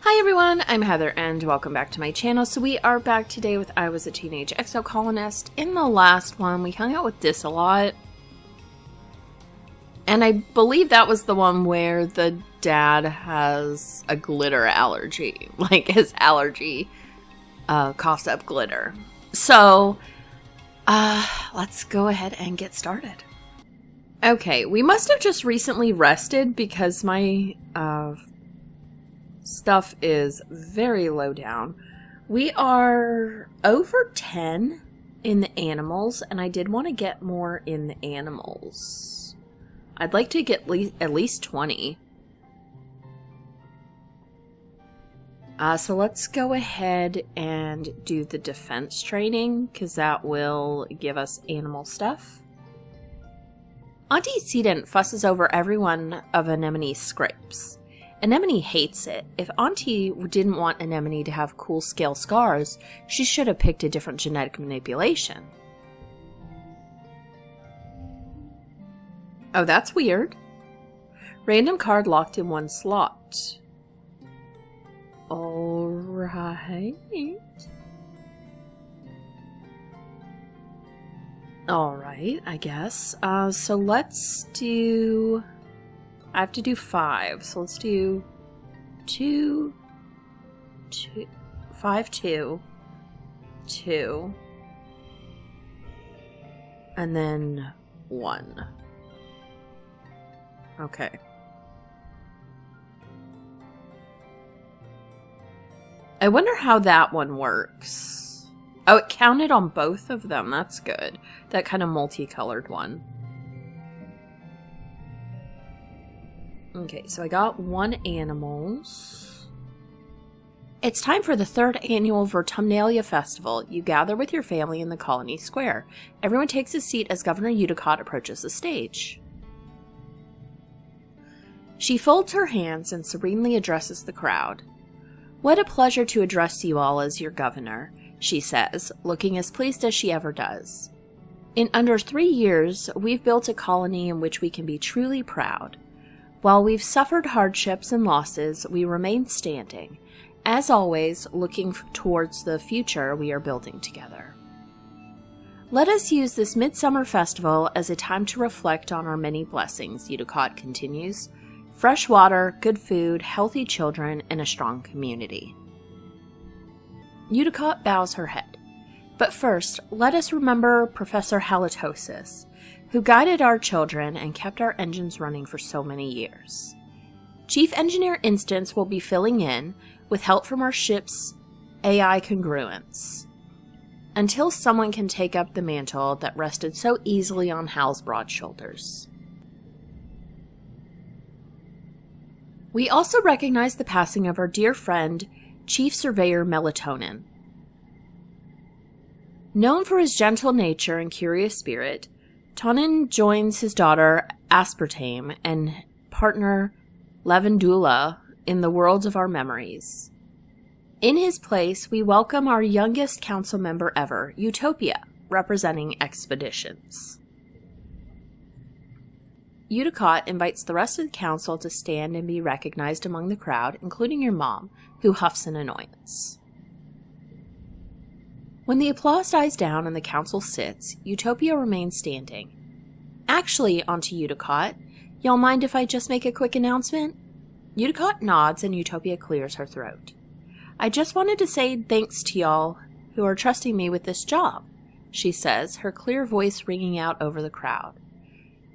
Hi everyone, I'm Heather and welcome back to my channel. So we are back today with I Was a Teenage Exocolonist. In the last one, we hung out with Dis a lot. And I believe that was the one where the dad has a glitter allergy. Like his allergy coughs up glitter. So, let's go ahead and get started. Okay, we must have just recently rested because my stuff is very low down. We are over 10 in the animals, and I did want to get more in the animals. I'd like to get at least 20. So let's go ahead and do the defense training, because that will give us animal stuff. Auntie Sedent fusses over every one of Anemone's scrapes. Anemone hates it. If Auntie didn't want Anemone to have cool scale scars, she should have picked a different genetic manipulation. Oh, that's weird. Random card locked in one slot. Alright. Alright, I guess. So let's do... I have to do 5, so let's do 2, 5, 2, and then 1. Okay. I wonder how that one works. Oh, it counted on both of them. That's good. That kind of multicolored one. Okay, so I got 1 animals. It's time for the 3rd annual Vertumnalia Festival. You gather with your family in the colony square. Everyone takes a seat as Governor Udicott approaches the stage. She folds her hands and serenely addresses the crowd. What a pleasure to address you all as your governor, she says, looking as pleased as she ever does. In under 3 years, we've built a colony in which we can be truly proud. While we've suffered hardships and losses, we remain standing, as always, looking towards the future we are building together. Let us use this midsummer festival as a time to reflect on our many blessings, Udicott continues. Fresh water, good food, healthy children, and a strong community. Udicott bows her head. But first, let us remember Professor Halitosis, who guided our children and kept our engines running for so many years. Chief Engineer Instance will be filling in, with help from our ship's AI congruence, until someone can take up the mantle that rested so easily on Hal's broad shoulders. We also recognize the passing of our dear friend, Chief Surveyor Melatonin. Known for his gentle nature and curious spirit, Tonin joins his daughter Aspartame and partner Lavandula in the worlds of our memories. In his place, we welcome our youngest council member ever, Utopia, representing Expeditions. Udicott invites the rest of the council to stand and be recognized among the crowd, including your mom, who huffs in annoyance. When the applause dies down and the council sits, Utopia remains standing. Actually, Auntie Udicott, y'all mind if I just make a quick announcement? Udicott nods and Utopia clears her throat. I just wanted to say thanks to y'all who are trusting me with this job, she says, her clear voice ringing out over the crowd.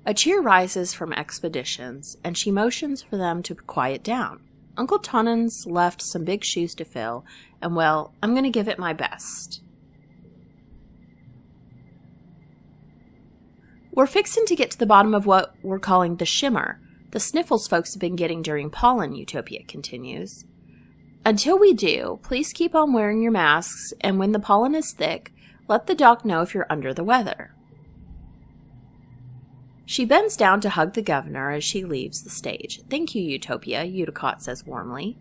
A cheer rises from Expeditions, and she motions for them to quiet down. Uncle Tonin's left some big shoes to fill, and well, I'm going to give it my best. We're fixing to get to the bottom of what we're calling the shimmer, the sniffles folks have been getting during pollen, Utopia continues. Until we do, please keep on wearing your masks, and when the pollen is thick, let the doc know if you're under the weather. She bends down to hug the governor as she leaves the stage. Thank you, Utopia, Udicott says warmly,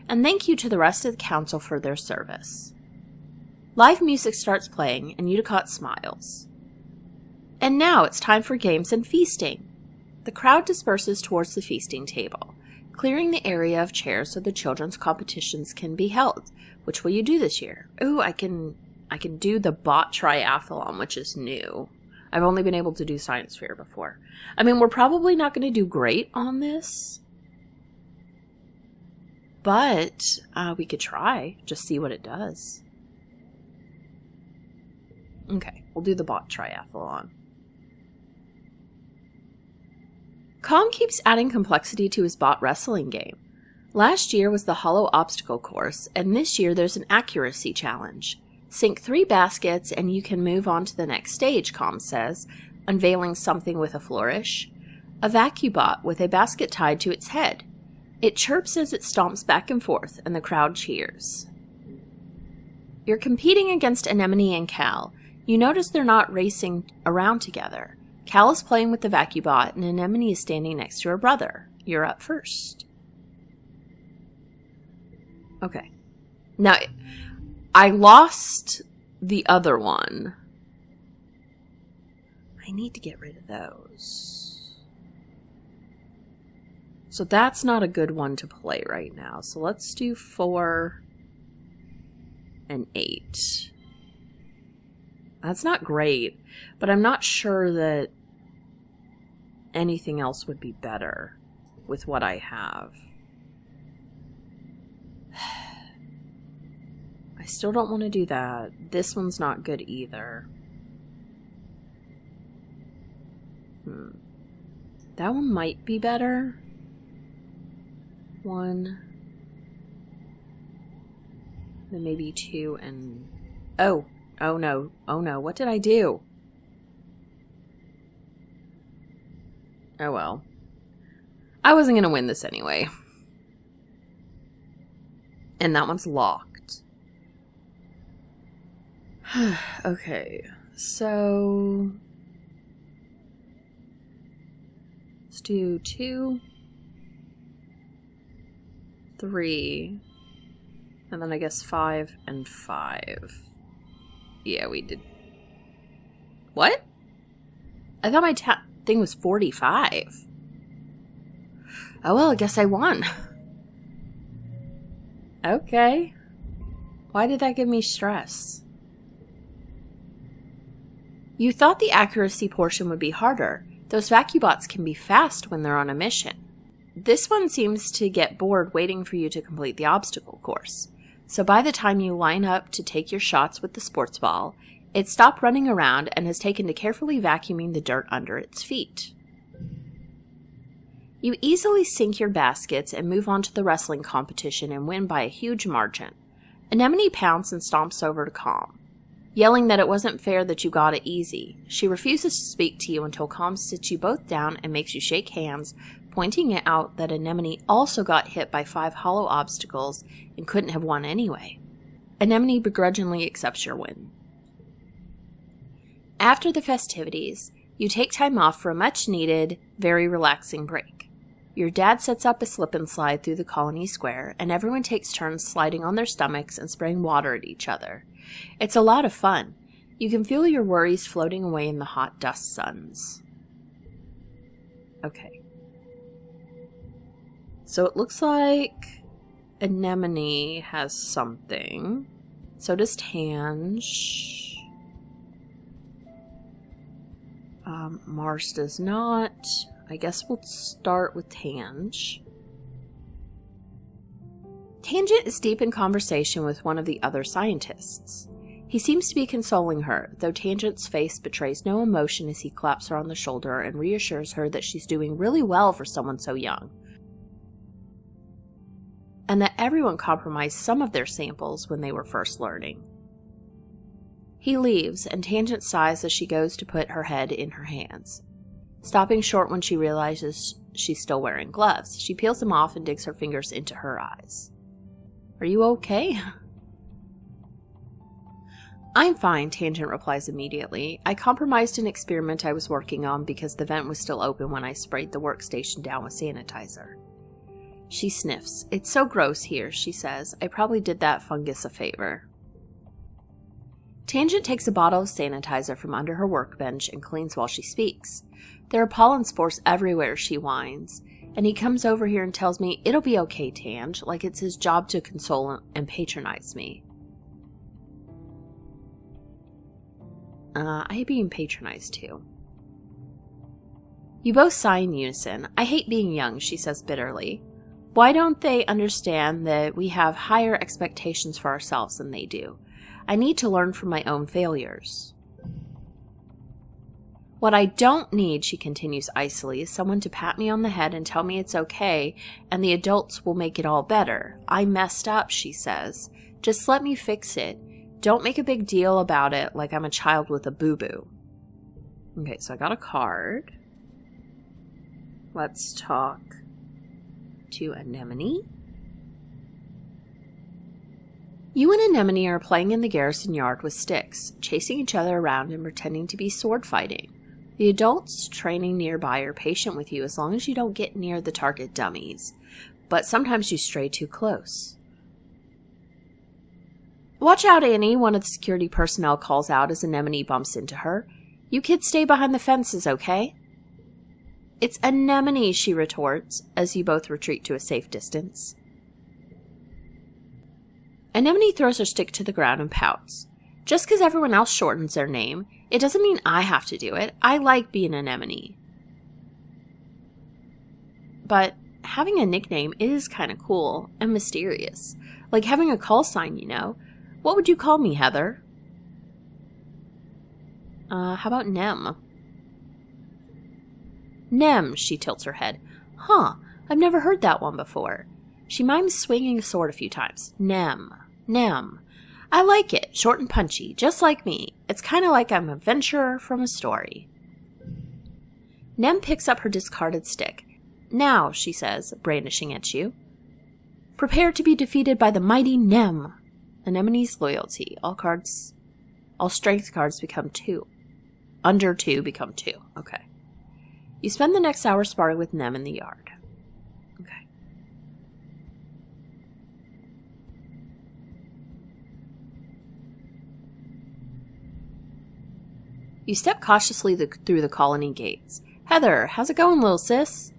and thank you to the rest of the council for their service. Live music starts playing, and Udicott smiles. And now it's time for games and feasting. The crowd disperses towards the feasting table. clearing the area of chairs so the children's competitions can be held. Which will you do this year? Ooh, I can do the bot triathlon, which is new. I've only been able to do science fair before. I mean, we're probably not going to do great on this, but we could try, just see what it does. Okay, we'll do the bot triathlon. Calm keeps adding complexity to his bot wrestling game. Last year was the hollow obstacle course, and this year there's an accuracy challenge. Sink 3 baskets and you can move on to the next stage, Calm says, unveiling something with a flourish. A vacubot with a basket tied to its head. It chirps as it stomps back and forth, and the crowd cheers. You're competing against Anemone and Cal. You notice they're not racing around together. Cal is playing with the vacubot, and Anemone is standing next to her brother. You're up first. Okay. Now, I lost the other one. I need to get rid of those. So that's not a good one to play right now. So let's do 4 and 8. That's not great, but I'm not sure that anything else would be better with what I have. I still don't want to do that. This one's not good either. That one might be better. 1. Then maybe 2 and... Oh no. What did I do? Oh well. I wasn't going to win this anyway. And that one's locked. Okay, so let's do 2, 3, and then I guess 5 and 5. Yeah, we did. What? I thought my thing was 45. Oh well, I guess I won. Okay. Why did that give me stress? You thought the accuracy portion would be harder. Those vacubots can be fast when they're on a mission. This one seems to get bored waiting for you to complete the obstacle course. So by the time you line up to take your shots with the sports ball, it stopped running around and has taken to carefully vacuuming the dirt under its feet. You easily sink your baskets and move on to the wrestling competition and win by a huge margin. Anemone pounces and stomps over to Calm, yelling that it wasn't fair that you got it easy. She refuses to speak to you until Calm sits you both down and makes you shake hands, pointing it out that Anemone also got hit by 5 hollow obstacles and couldn't have won anyway. Anemone begrudgingly accepts your win. After the festivities, you take time off for a much-needed, very relaxing break. Your dad sets up a slip and slide through the colony square, and everyone takes turns sliding on their stomachs and spraying water at each other. It's a lot of fun. You can feel your worries floating away in the hot dust suns. Okay. So it looks like Anemone has something. So does Tange. Mars does not. I guess we'll start with Tange. Tangent is deep in conversation with one of the other scientists. He seems to be consoling her, though Tangent's face betrays no emotion as he claps her on the shoulder and reassures her that she's doing really well for someone so young, and that everyone compromised some of their samples when they were first learning. He leaves, and Tangent sighs as she goes to put her head in her hands, stopping short when she realizes she's still wearing gloves. She peels them off and digs her fingers into her eyes. Are you okay? I'm fine, Tangent replies immediately. I compromised an experiment I was working on because the vent was still open when I sprayed the workstation down with sanitizer. She sniffs. It's so gross here, she says. I probably did that fungus a favor. Tangent takes a bottle of sanitizer from under her workbench and cleans while she speaks. There are pollen spores everywhere, she whines. and he comes over here and tells me, "It'll be okay, Tange," like it's his job to console and patronize me. I hate being patronized too. You both sigh in unison. "I hate being young," she says bitterly. "Why don't they understand that we have higher expectations for ourselves than they do? I need to learn from my own failures." "What I don't need," she continues icily, "is someone to pat me on the head and tell me it's okay, and the adults will make it all better. I messed up," she says. "Just let me fix it. Don't make a big deal about it like I'm a child with a boo-boo." Okay, so I got a card. Let's talk to Anemone. You and Anemone are playing in the garrison yard with sticks, chasing each other around and pretending to be sword fighting. The adults training nearby are patient with you as long as you don't get near the target dummies, but sometimes you stray too close. "Watch out, Annie," one of the security personnel calls out as Anemone bumps into her. "You kids stay behind the fences, okay?" "It's Anemone," she retorts, as you both retreat to a safe distance. Anemone throws her stick to the ground and pouts. "Just because everyone else shortens their name, it doesn't mean I have to do it. I like being Anemone." But having a nickname is kind of cool and mysterious. Like having a call sign, you know. What would you call me, Heather? How about Nem? Nem, she tilts her head. Huh, I've never heard that one before. She mimes swinging a sword a few times. Nem. Nem. I like it, short and punchy, just like me. It's kind of like I'm a venturer from a story. Nem picks up her discarded stick. Now, she says, brandishing at you. Prepare to be defeated by the mighty Nem. Anemone's loyalty. All strength cards become 2. Under 2 become 2. Okay. You spend the next hour sparring with Nem in the yard. Okay. You step cautiously through the colony gates. Heather, how's it going, little sis?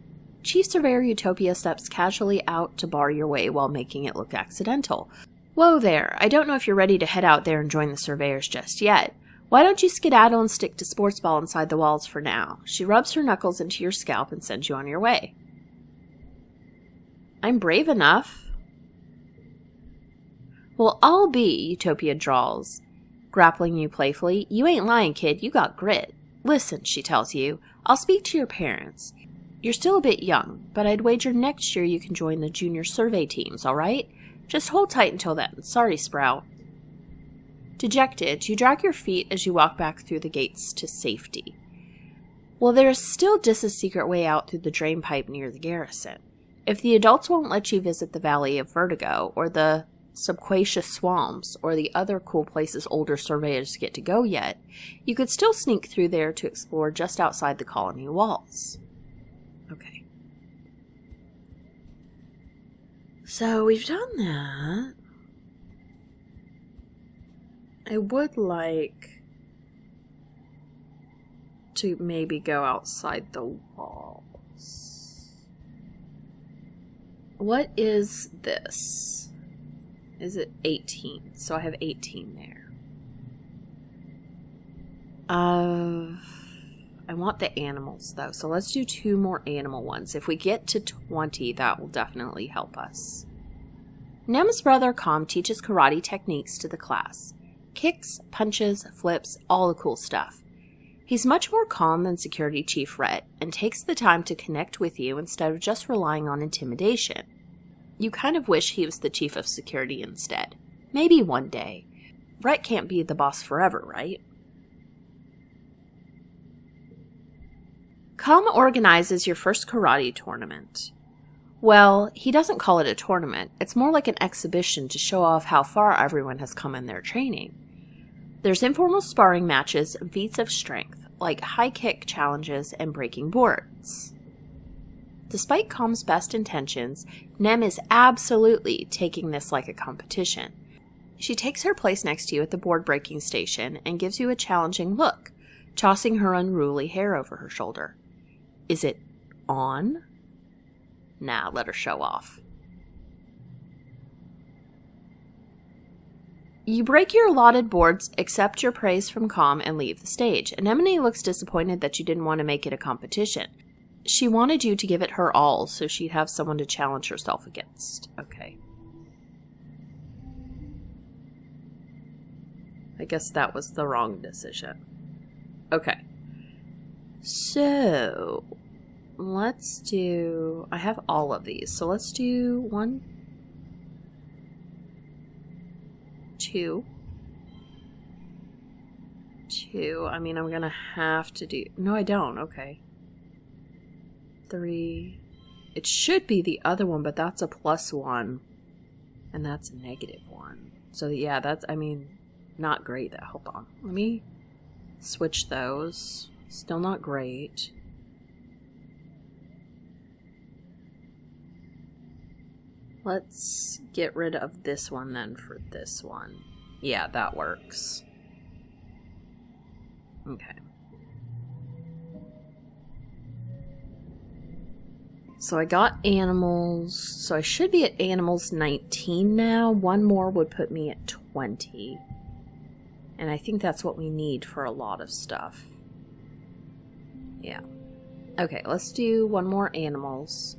Chief Surveyor Utopia steps casually out to bar your way while making it look accidental. Whoa there, I don't know if you're ready to head out there and join the surveyors just yet. Why don't you skedaddle and stick to sports ball inside the walls for now? She rubs her knuckles into your scalp and sends you on your way. I'm brave enough. Well, I'll be, Utopia drawls, grappling you playfully. You ain't lying, kid, you got grit. Listen, she tells you, I'll speak to your parents. You're still a bit young, but I'd wager next year you can join the junior survey teams, all right? Just hold tight until then. Sorry, Sprout. Dejected, you drag your feet as you walk back through the gates to safety. Well, there's still just a secret way out through the drain pipe near the garrison. If the adults won't let you visit the Valley of Vertigo, or the Subquacious Swamps, or the other cool places older surveyors get to go yet, you could still sneak through there to explore just outside the colony walls. Okay. So we've done that. I would like to maybe go outside the walls. What is this? Is it 18? So I have 18 there. I want the animals, though, so let's do 2 more animal ones. If we get to 20, that will definitely help us. Nem's brother, Com, teaches karate techniques to the class. Kicks, punches, flips, all the cool stuff. He's much more calm than Security Chief Rhett, and takes the time to connect with you instead of just relying on intimidation. You kind of wish he was the chief of security instead. Maybe one day. Rhett can't be the boss forever, right? Com organizes your first karate tournament. Well, he doesn't call it a tournament. It's more like an exhibition to show off how far everyone has come in their training. There's informal sparring matches and feats of strength, like high kick challenges and breaking boards. Despite Com's best intentions, Nem is absolutely taking this like a competition. She takes her place next to you at the board breaking station and gives you a challenging look, tossing her unruly hair over her shoulder. Is it on? Nah, let her show off. You break your allotted boards, accept your praise from Calm, and leave the stage. Anemone looks disappointed that you didn't want to make it a competition. She wanted you to give it her all so she'd have someone to challenge herself against. Okay. I guess that was the wrong decision. Okay. So, let's do... I have all of these. So let's do 1, 2. I mean, I'm going to have to do... No, I don't. Okay. 3. It should be the other one, but that's a +1. And that's a -1. So, yeah, that's... I mean, not great. Hold on. Let me switch those. Still not great. Let's get rid of this one then for this one. Yeah, that works. Okay. So I got animals. So I should be at animals 19 now. One more would put me at 20. And I think that's what we need for a lot of stuff. Yeah. Okay, let's do one more animals.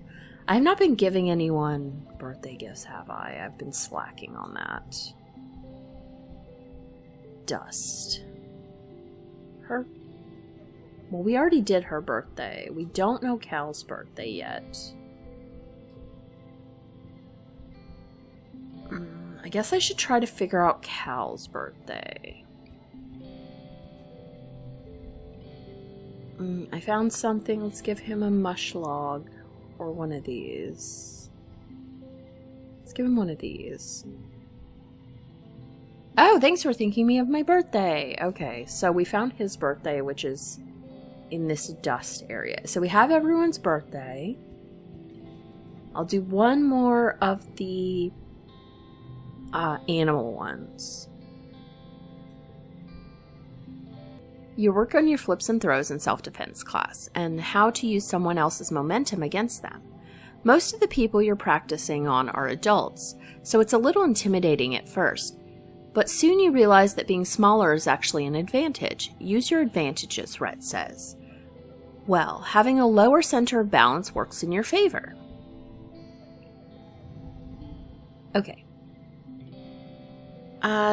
I have not been giving anyone birthday gifts, have I? I've been slacking on that. Dust. Her... Well, we already did her birthday. We don't know Cal's birthday yet. I guess I should try to figure out Cal's birthday. I found something. Let's give him a mush log. Or one of these. Let's give him one of these. Oh, thanks for thinking me of my birthday. Okay, so we found his birthday, which is in this dust area. So we have everyone's birthday. I'll do one more of the animal ones. You work on your flips and throws in self-defense class, and how to use someone else's momentum against them. Most of the people you're practicing on are adults, so it's a little intimidating at first. But soon you realize that being smaller is actually an advantage. Use your advantages, Rhett says. Well, having a lower center of balance works in your favor. Okay.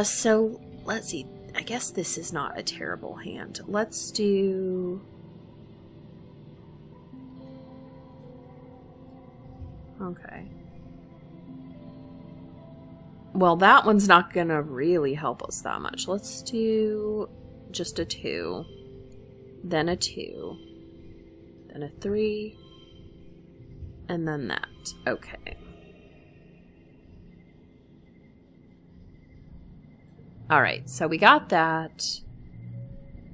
So, let's see. I guess this is not a terrible hand. Let's do... Okay. Well, that one's not gonna really help us that much. Let's do just a 2. Then a 2. Then a 3. And then that. Okay. Alright, so we got that.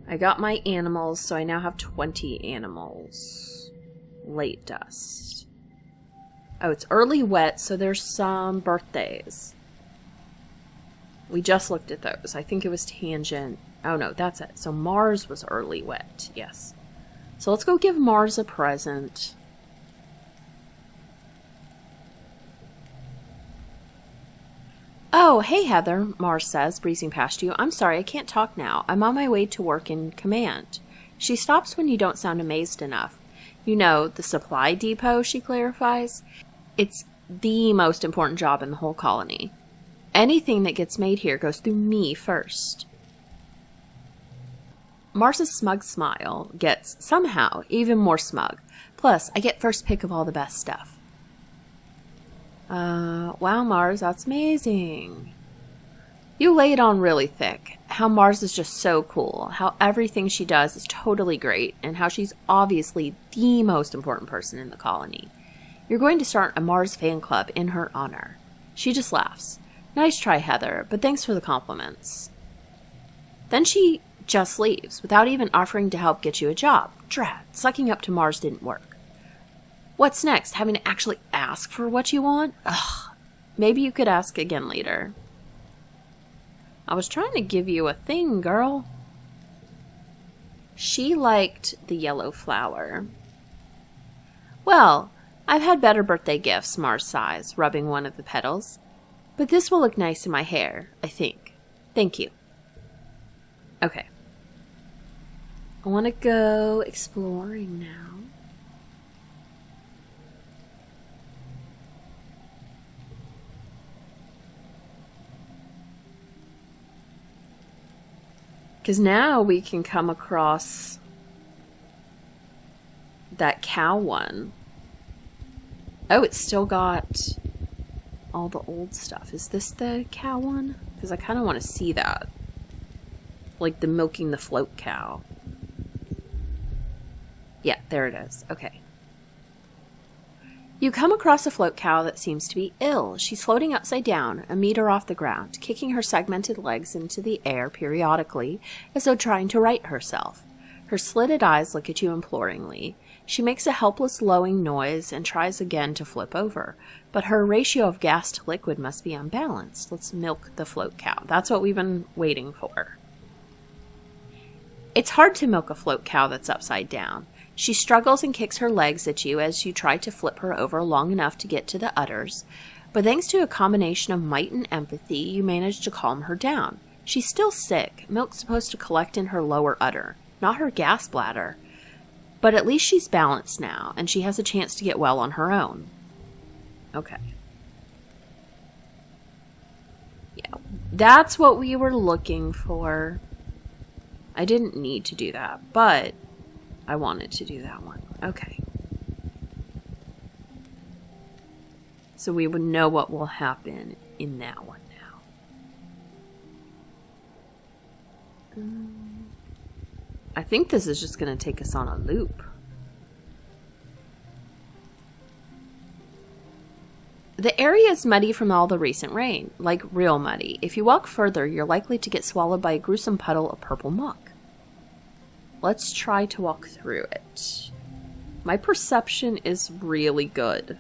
I got my animals, so I now have 20 animals. Late dust. Oh, it's early wet, so there's some birthdays. We just looked at those. I think it was Tangent. Oh no, that's it. So Mars was early wet, yes. So let's go give Mars a present. Oh, hey Heather, Mars says, breezing past you. I'm sorry, I can't talk now. I'm on my way to work in command. She stops when you don't sound amazed enough. You know, the supply depot, she clarifies. It's the most important job in the whole colony. Anything that gets made here goes through me first. Mars's smug smile gets, somehow, even more smug. Plus, I get first pick of all the best stuff. Wow, Mars, that's amazing. You lay it on really thick. How Mars is just so cool. How everything she does is totally great. And how she's obviously the most important person in the colony. You're going to start a Mars fan club in her honor. She just laughs. Nice try, Heather, but thanks for the compliments. Then she just leaves, without even offering to help get you a job. Drat, sucking up to Mars didn't work. What's next? Having to actually ask for what you want? Ugh. Maybe you could ask again later. I was trying to give you a thing, girl. She liked the yellow flower. Well, I've had better birthday gifts, Mars sighs, rubbing one of the petals. But this will look nice in my hair, I think. Thank you. Okay. I want to go exploring now. Because now we can come across that cow one. Oh, it's still got all the old stuff. Is this the cow one? Because I kind of want to see that. Like the milking the float cow. Yeah, there it is. Okay. You come across a float cow that seems to be ill. She's floating upside down, a meter off the ground, kicking her segmented legs into the air periodically, as though trying to right herself. Her slitted eyes look at you imploringly. She makes a helpless lowing noise and tries again to flip over, but her ratio of gas to liquid must be unbalanced. Let's milk the float cow. That's what we've been waiting for. It's hard to milk a float cow that's upside down. She struggles and kicks her legs at you as you try to flip her over long enough to get to the udders, but thanks to a combination of might and empathy, you manage to calm her down. She's still sick. Milk's supposed to collect in her lower udder, not her gas bladder. But at least she's balanced now, and she has a chance to get well on her own. Okay. Yeah, that's what we were looking for. I didn't need to do that, but I wanted to do that one. Okay. So we would know what will happen in that one now. I think this is just going to take us on a loop. The area is muddy from all the recent rain, like real muddy. If you walk further, you're likely to get swallowed by a gruesome puddle of purple muck. Let's try to walk through it. My perception is really good,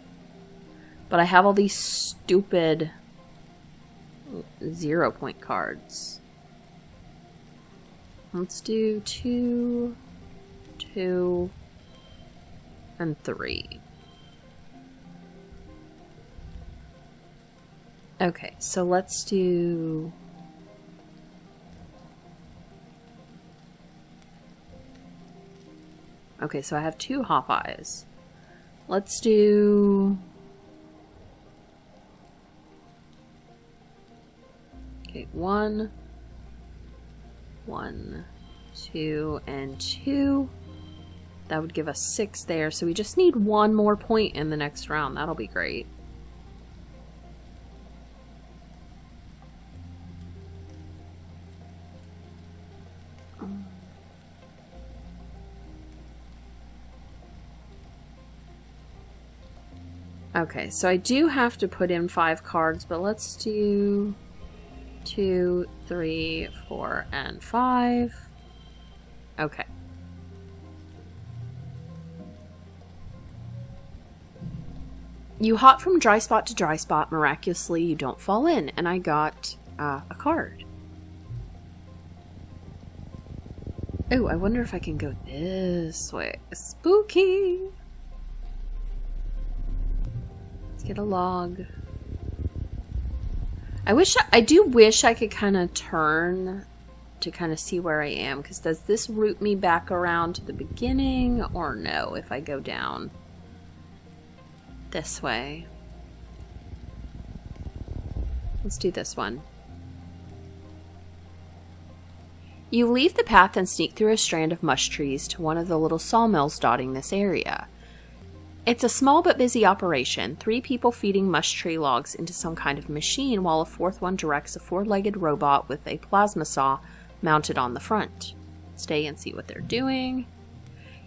but I have all these stupid 0-point cards. Let's do 2, 2, and 3. Okay, so let's do... Okay, so I have 2 hop eyes. Let's do... Okay, 1, 1, 2, and 2. That would give us 6 there, so we just need 1 more point in the next round. That'll be great. Okay, so I do have to put in 5 cards, but let's do 2, 3, 4, and 5. Okay. You hop from dry spot to dry spot. Miraculously, you don't fall in, and I got a card. Oh, I wonder if I can go this way. Spooky! Get a log. I do wish I could kind of turn to kind of see where I am, because does this route me back around to the beginning or no if I go down this way? Let's do this one. You leave the path and sneak through a strand of mush trees to one of the little sawmills dotting this area. It's a small but busy operation, 3 people feeding mush tree logs into some kind of machine while a 4th one directs a 4-legged robot with a plasma saw mounted on the front. Stay and see what they're doing.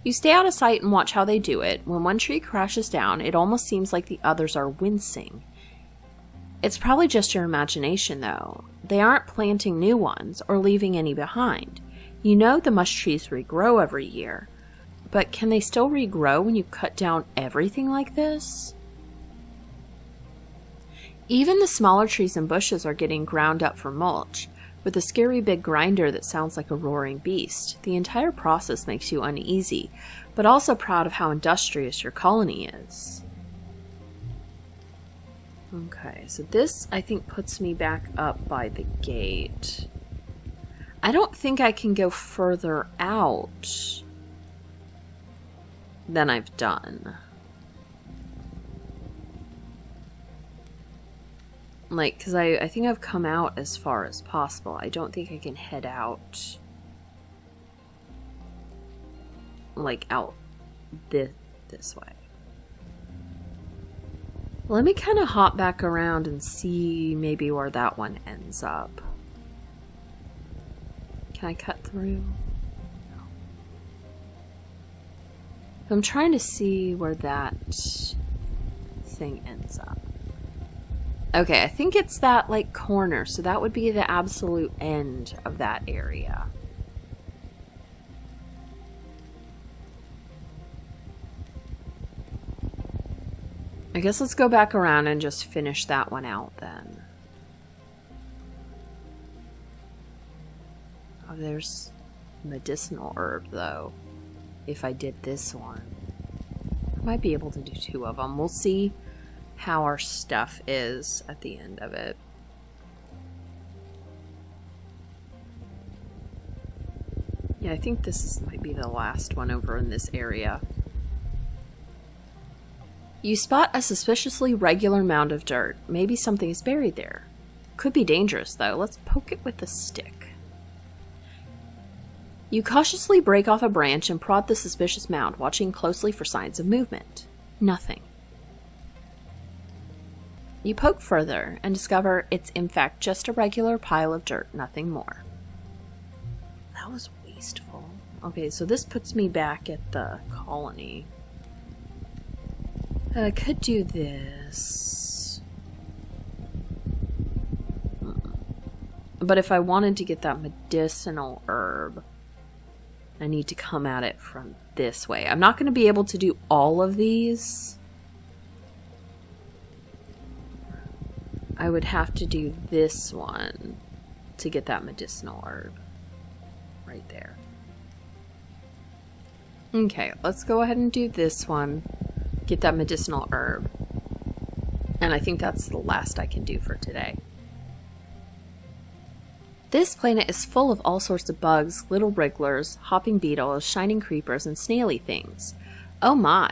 You stay out of sight and watch how they do it. When one tree crashes down, it almost seems like the others are wincing. It's probably just your imagination, though. They aren't planting new ones or leaving any behind. You know the mush trees regrow every year. But can they still regrow when you cut down everything like this? Even the smaller trees and bushes are getting ground up for mulch, with a scary big grinder that sounds like a roaring beast. The entire process makes you uneasy, but also proud of how industrious your colony is. Okay, so this, I think, puts me back up by the gate. I don't think I can go further out than I've done. Like, because I think I've come out as far as possible. I don't think I can head out, like, out this way. Let me kind of hop back around and see maybe where that one ends up. Can I cut through? No. I'm trying to see where that thing ends up. Okay, I think it's that, like, corner, so that would be the absolute end of that area. I guess let's go back around and just finish that one out then. Oh, there's medicinal herb, though. If I did this one. I might be able to do 2 of them. We'll see how our stuff is at the end of it. Yeah, I think this might be the last one over in this area. You spot a suspiciously regular mound of dirt. Maybe something is buried there. Could be dangerous, though. Let's poke it with a stick. You cautiously break off a branch and prod the suspicious mound, watching closely for signs of movement. Nothing. You poke further and discover it's in fact just a regular pile of dirt, nothing more. That was wasteful. Okay, so this puts me back at the colony. I could do this. But if I wanted to get that medicinal herb, I need to come at it from this way. I'm not going to be able to do all of these. I would have to do this one to get that medicinal herb. Right there. Okay, let's go ahead and do this one. Get that medicinal herb. And I think that's the last I can do for today. This planet is full of all sorts of bugs, little wrigglers, hopping beetles, shining creepers, and snaily things. Oh my!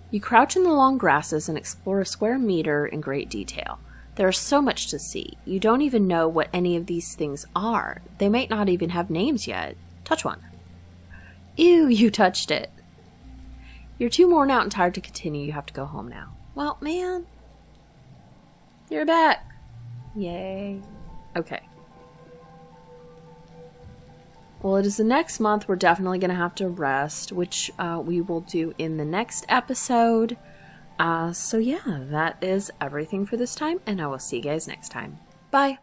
You crouch in the long grasses and explore a square meter in great detail. There is so much to see. You don't even know what any of these things are. They might not even have names yet. Touch one. Ew, you touched it. You're too worn out and tired to continue. You have to go home now. Well, man. You're back. Yay. Okay. Well, it is the next month. We're definitely going to have to rest, which we will do in the next episode. So yeah, that is everything for this time, and I will see you guys next time. Bye.